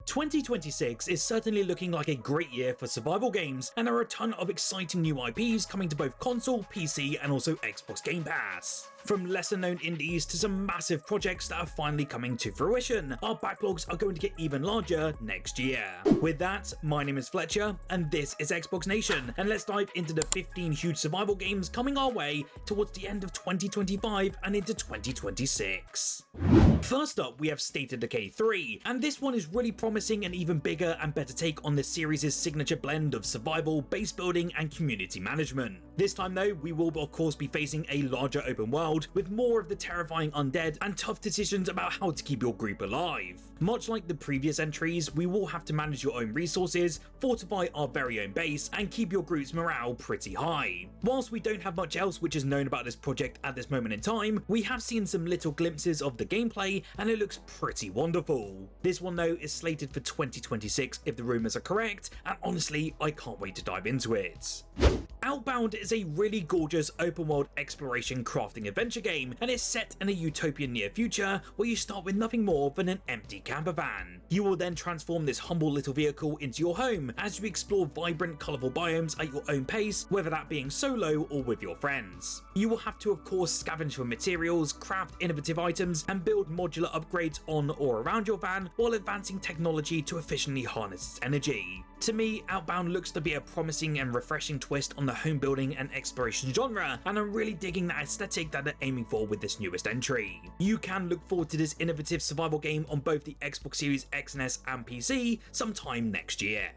2026 is certainly looking like a great year for survival games, and there are a ton of exciting new IPs coming to both console, PC, and also Xbox Game Pass. From lesser known indies to some massive projects that are finally coming to fruition, our backlogs are going to get even larger next year. With that, my name is Fletcher, and this is Xbox Nation, and let's dive into the 15 huge survival games coming our way towards the end of 2025 and into 2026. First up, we have State of Decay 3, and this one is really promising an even bigger and better take on this series' signature blend of survival, base building, and community management. This time though, we will of course be facing a larger open world with more of the terrifying undead and tough decisions about how to keep your group alive. Much like the previous entries, we will have to manage your own resources, fortify our very own base, and keep your group's morale pretty high. Whilst we don't have much else which is known about this project at this moment in time, we have seen some little glimpses of the gameplay and it looks pretty wonderful. This one though is slated for 2026 if the rumours are correct, and honestly I can't wait to dive into it. Outbound is a really gorgeous open world exploration crafting adventure game, and it's set in a utopian near future where you start with nothing more than an empty camper van. You will then transform this humble little vehicle into your home as you explore vibrant colourful biomes at your own pace, whether that being solo or with your friends. You will have to of course scavenge for materials, craft innovative items, and build modular upgrades on or around your van while advancing technology to efficiently harness its energy. To me, Outbound looks to be a promising and refreshing twist on the home building and exploration genre, and I'm really digging that aesthetic that they're aiming for with this newest entry. You can look forward to this innovative survival game on both the Xbox Series X and S and PC sometime next year.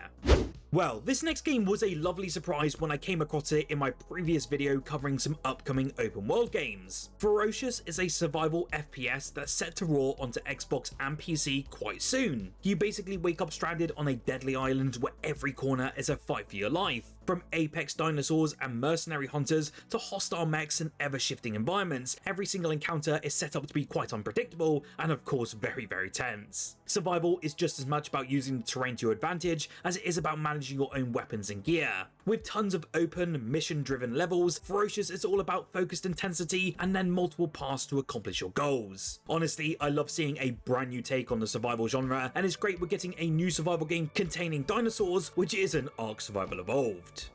Well, this next game was a lovely surprise when I came across it in my previous video covering some upcoming open world games. Ferocious is a survival FPS that's set to roar onto Xbox and PC quite soon. You basically wake up stranded on a deadly island where every corner is a fight for your life. From apex dinosaurs and mercenary hunters to hostile mechs and ever-shifting environments, every single encounter is set up to be quite unpredictable and of course very tense. Survival is just as much about using the terrain to your advantage as it is about managing your own weapons and gear. With tons of open, mission-driven levels, Ferocious is all about focused intensity and then multiple paths to accomplish your goals. Honestly, I love seeing a brand new take on the survival genre, and it's great we're getting a new survival game containing dinosaurs, which is an Ark Survival Evolved.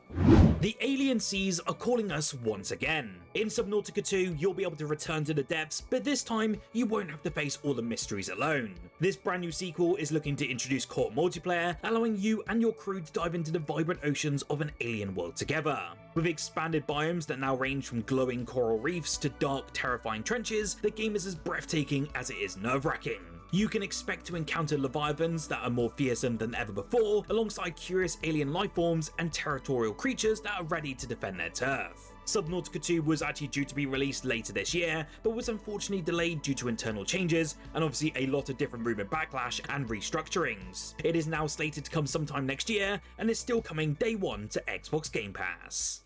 The alien seas are calling us once again. In Subnautica 2, you'll be able to return to the depths, but this time, you won't have to face all the mysteries alone. This brand new sequel is looking to introduce co-op multiplayer, allowing you and your crew to dive into the vibrant oceans of an alien world together. With expanded biomes that now range from glowing coral reefs to dark, terrifying trenches, the game is as breathtaking as it is nerve-wracking. You can expect to encounter leviathans that are more fearsome than ever before, alongside curious alien lifeforms and territorial creatures that are ready to defend their turf. Subnautica 2 was actually due to be released later this year, but was unfortunately delayed due to internal changes and obviously a lot of different rumour backlash and restructurings. It is now slated to come sometime next year, and is still coming day one to Xbox Game Pass.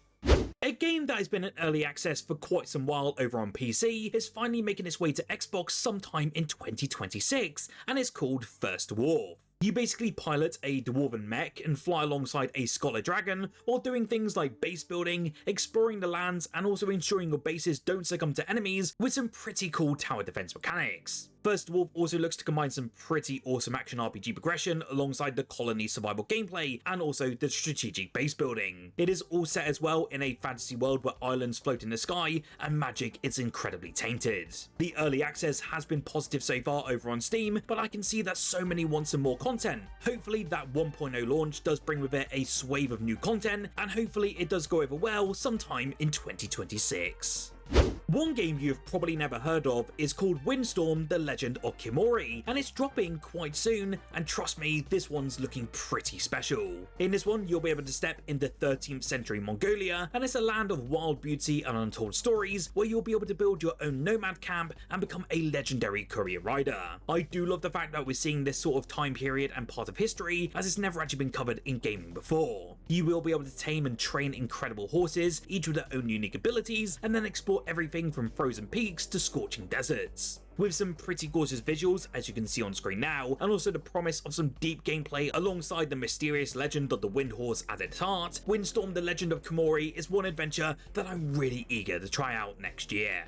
A game that has been in early access for quite some while over on PC is finally making its way to Xbox sometime in 2026, and it's called First Dwarf. You basically pilot a dwarven mech and fly alongside a scholar dragon while doing things like base building, exploring the lands, and also ensuring your bases don't succumb to enemies with some pretty cool tower defense mechanics. First Dwarf also looks to combine some pretty awesome action RPG progression alongside the colony survival gameplay and also the strategic base building. It is all set as well in a fantasy world where islands float in the sky and magic is incredibly tainted. The early access has been positive so far over on Steam, but I can see that so many want some more content. Hopefully that 1.0 launch does bring with it a swathe of new content, and hopefully it does go over well sometime in 2026. One game you've probably never heard of is called Windstorm: The Legend of Kimori, and it's dropping quite soon, and trust me, this one's looking pretty special. In this one, you'll be able to step into 13th century Mongolia, and it's a land of wild beauty and untold stories where you'll be able to build your own nomad camp and become a legendary courier rider. I do love the fact that we're seeing this sort of time period and part of history, as it's never actually been covered in gaming before. You will be able to tame and train incredible horses, each with their own unique abilities, and then explore everything from frozen peaks to scorching deserts. with some pretty gorgeous visuals as you can see on screen now, and also the promise of some deep gameplay alongside the mysterious legend of the Wind Horse at its heart. Windstorm: The Legend of Komori is one adventure that I'm really eager to try out next year.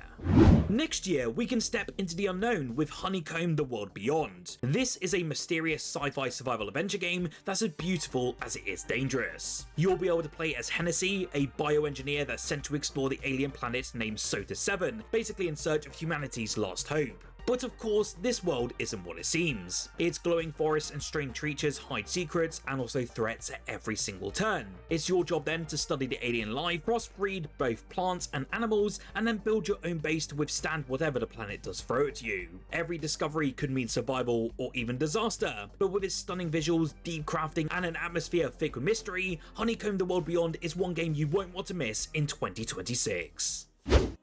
Next year, we can step into the unknown with Honeycomb: The World Beyond. This is a mysterious sci-fi survival adventure game that's as beautiful as it is dangerous. You'll be able to play as Hennessy, a bioengineer that's sent to explore the alien planet named Sota 7, basically in search of humanity's last hope. But of course, this world isn't what it seems. Its glowing forests and strange creatures hide secrets and also threats at every single turn. It's your job then to study the alien life, crossbreed both plants and animals, and then build your own base to withstand whatever the planet does throw at you. Every discovery could mean survival or even disaster, but with its stunning visuals, deep crafting, and an atmosphere thick with mystery, Honeycomb: The World Beyond is one game you won't want to miss in 2026.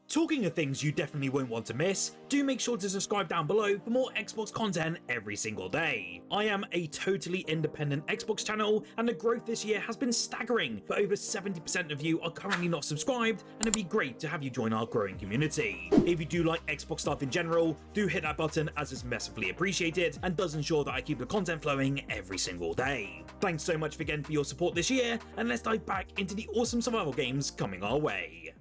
Talking of things you definitely won't want to miss, do make sure to subscribe down below for more Xbox content every single day. I am a totally independent Xbox channel, and the growth this year has been staggering, but over 70% of you are currently not subscribed, and it'd be great to have you join our growing community. If you do like Xbox stuff in general, do hit that button as it's massively appreciated and does ensure that I keep the content flowing every single day. Thanks so much again for your support this year, and let's dive back into the awesome survival games coming our way.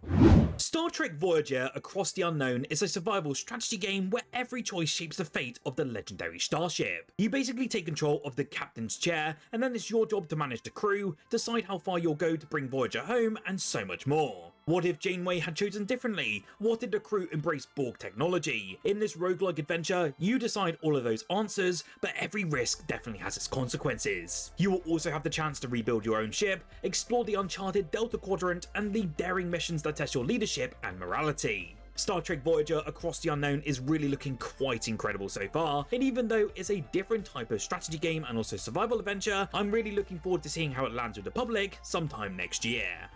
Star Trek Voyager: Across the Unknown is a survival strategy game where every choice shapes the fate of the legendary starship. You basically take control of the captain's chair, and then it's your job to manage the crew, decide how far you'll go to bring Voyager home, and so much more. What if Janeway had chosen differently? What did the crew embrace Borg technology? In this roguelike adventure, you decide all of those answers, but every risk definitely has its consequences. You will also have the chance to rebuild your own ship, explore the uncharted Delta Quadrant, and lead daring missions that test your leadership and morality. Star Trek Voyager: Across the Unknown is really looking quite incredible so far, and even though it's a different type of strategy game and also survival adventure, I'm really looking forward to seeing how it lands with the public sometime next year.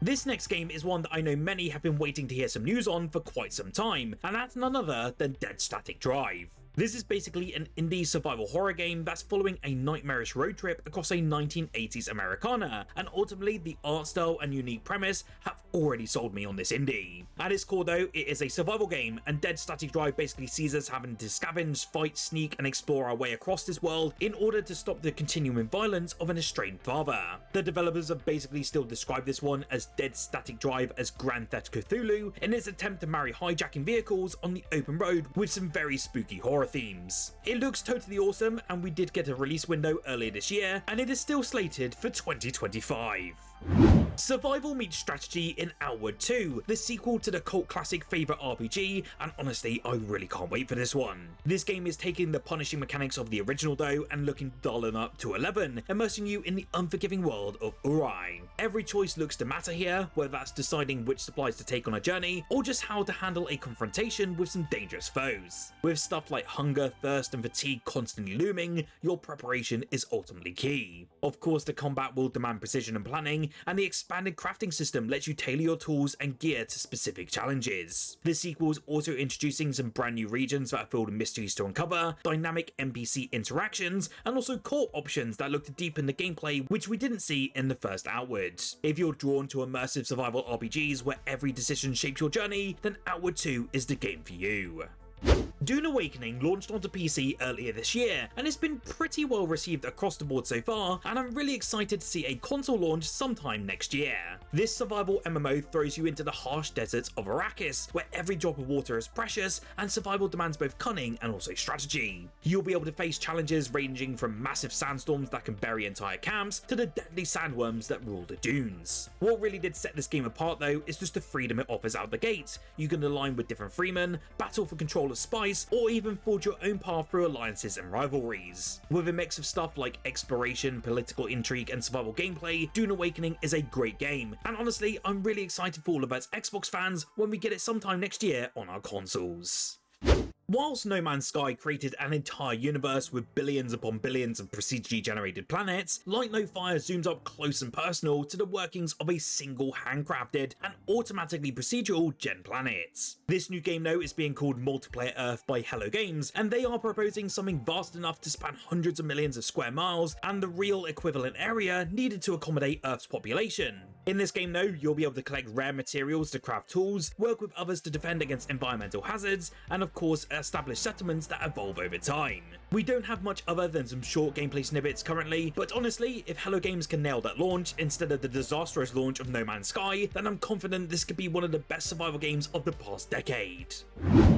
This next game is one that I know many have been waiting to hear some news on for quite some time, and that's none other than Dead Static Drive. This is basically an indie survival horror game that's following a nightmarish road trip across a 1980s Americana, and ultimately the art style and unique premise have already sold me on this indie. At its core though, it is a survival game, and Dead Static Drive basically sees us having to scavenge, fight, sneak, and explore our way across this world in order to stop the continuing violence of an estranged father. The developers have basically still described this one as Dead Static Drive as Grand Theft Cthulhu in its attempt to marry hijacking vehicles on the open road with some very spooky horror themes. It looks totally awesome, and we did get a release window earlier this year, and it is still slated for 2025. Survival meets strategy in Outward 2, the sequel to the cult classic favourite RPG, and honestly, I really can't wait for this one. This game is taking the punishing mechanics of the original though, and looking dull and up to 11, immersing you in the unforgiving world of Uri. Every choice looks to matter here, whether that's deciding which supplies to take on a journey, or just how to handle a confrontation with some dangerous foes. With stuff like hunger, thirst, and fatigue constantly looming, your preparation is ultimately key. Of course, the combat will demand precision and planning, and the expanded crafting system lets you tailor your tools and gear to specific challenges. The sequel is also introducing some brand new regions that are filled with mysteries to uncover, dynamic NPC interactions, and also co-op options that look to deepen the gameplay, which we didn't see in the first Outward. If you're drawn to immersive survival RPGs where every decision shapes your journey, then Outward 2 is the game for you. Dune Awakening launched onto PC earlier this year, and it's been pretty well received across the board so far, and I'm really excited to see a console launch sometime next year. This survival MMO throws you into the harsh deserts of Arrakis, where every drop of water is precious, and survival demands both cunning and also strategy. You'll be able to face challenges ranging from massive sandstorms that can bury entire camps, to the deadly sandworms that rule the dunes. What really did set this game apart though is just the freedom it offers out the gate. You can align with different freemen, battle for control of spies, or even forge your own path through alliances and rivalries. With a mix of stuff like exploration, political intrigue, and survival gameplay, Dune Awakening is a great game, and honestly, I'm really excited for all of us Xbox fans when we get it sometime next year on our consoles. Whilst No Man's Sky created an entire universe with billions upon billions of procedurally generated planets, Light No Fire zooms up close and personal to the workings of a single handcrafted and automatically procedural gen planet. This new game though is being called Multiplayer Earth by Hello Games, and they are proposing something vast enough to span hundreds of millions of square miles and the real equivalent area needed to accommodate Earth's population. In this game though, you'll be able to collect rare materials to craft tools, work with others to defend against environmental hazards, and of course a established settlements that evolve over time. We don't have much other than some short gameplay snippets currently, but honestly, if Hello Games can nail that launch instead of the disastrous launch of No Man's Sky, then I'm confident this could be one of the best survival games of the past decade.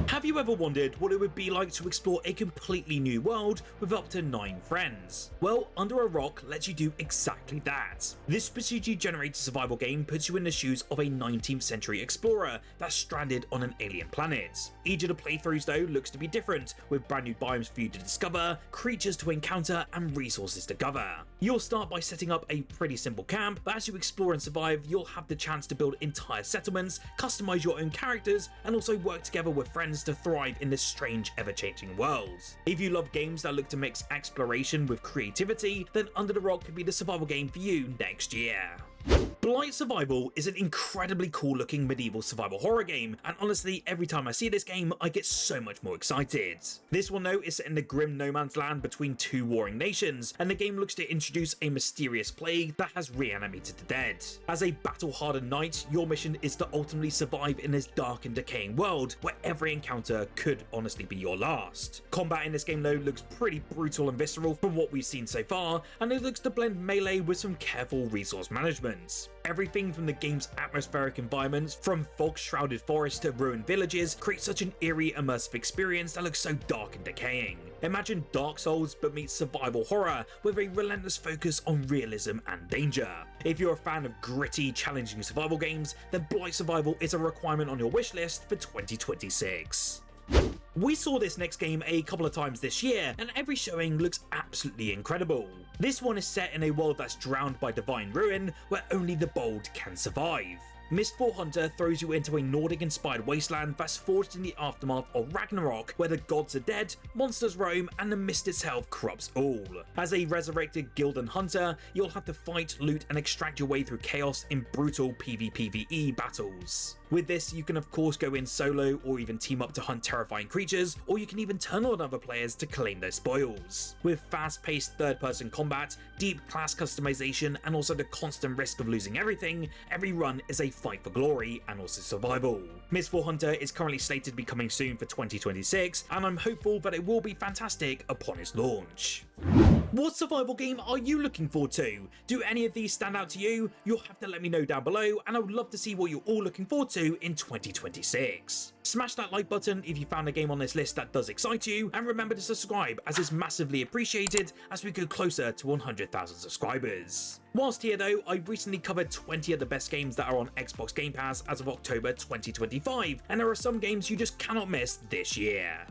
Have you ever wondered what it would be like to explore a completely new world with up to 9 friends? Well, Under a Rock lets you do exactly that. This procedurally generated survival game puts you in the shoes of a 19th century explorer that's stranded on an alien planet. Each of the playthroughs though looks to be different, with brand new biomes for you to discover, creatures to encounter, and resources to gather. You'll start by setting up a pretty simple camp, but as you explore and survive, you'll have the chance to build entire settlements, customize your own characters, and also work together with friends to thrive in this strange, ever-changing world. If you love games that look to mix exploration with creativity, then Under the Rock could be the survival game for you next year. Blight Survival is an incredibly cool looking medieval survival horror game, and honestly every time I see this game I get so much more excited. This one though is set in the grim no man's land between 2 warring nations, and the game looks to introduce a mysterious plague that has reanimated the dead. As a battle hardened knight, your mission is to ultimately survive in this dark and decaying world where every encounter could honestly be your last. Combat in this game though looks pretty brutal and visceral from what we've seen so far, and it looks to blend melee with some careful resource management. Everything from the game's atmospheric environments, from fog-shrouded forests to ruined villages, creates such an eerie, immersive experience that looks so dark and decaying. Imagine Dark Souls but meets survival horror with a relentless focus on realism and danger. If you're a fan of gritty, challenging survival games, then Blight Survival is a requirement on your wishlist for 2026. We saw this next game a couple of times this year, and every showing looks absolutely incredible. This one is set in a world that's drowned by divine ruin, where only the bold can survive. Mistfall Hunter throws you into a Nordic-inspired wasteland that's forged in the aftermath of Ragnarok, where the gods are dead, monsters roam, and the mist itself corrupts all. As a resurrected Gildan hunter, you'll have to fight, loot, and extract your way through chaos in brutal PvPvE battles. With this, you can of course go in solo or even team up to hunt terrifying creatures, or you can even turn on other players to claim their spoils. With fast-paced third-person combat, deep class customization, and also the constant risk of losing everything, every run is a fight for glory and also survival. Mistfall Hunter is currently slated to be coming soon for 2026, and I'm hopeful that it will be fantastic upon its launch. What survival game are you looking forward to? Do any of these stand out to you? You'll have to let me know down below, and I would love to see what you're all looking forward to in 2026. Smash that like button if you found a game on this list that does excite you, and remember to subscribe as it's massively appreciated as we go closer to 100,000 subscribers. Whilst here though, I've recently covered 20 of the best games that are on Xbox Game Pass as of October 2025, and there are some games you just cannot miss this year.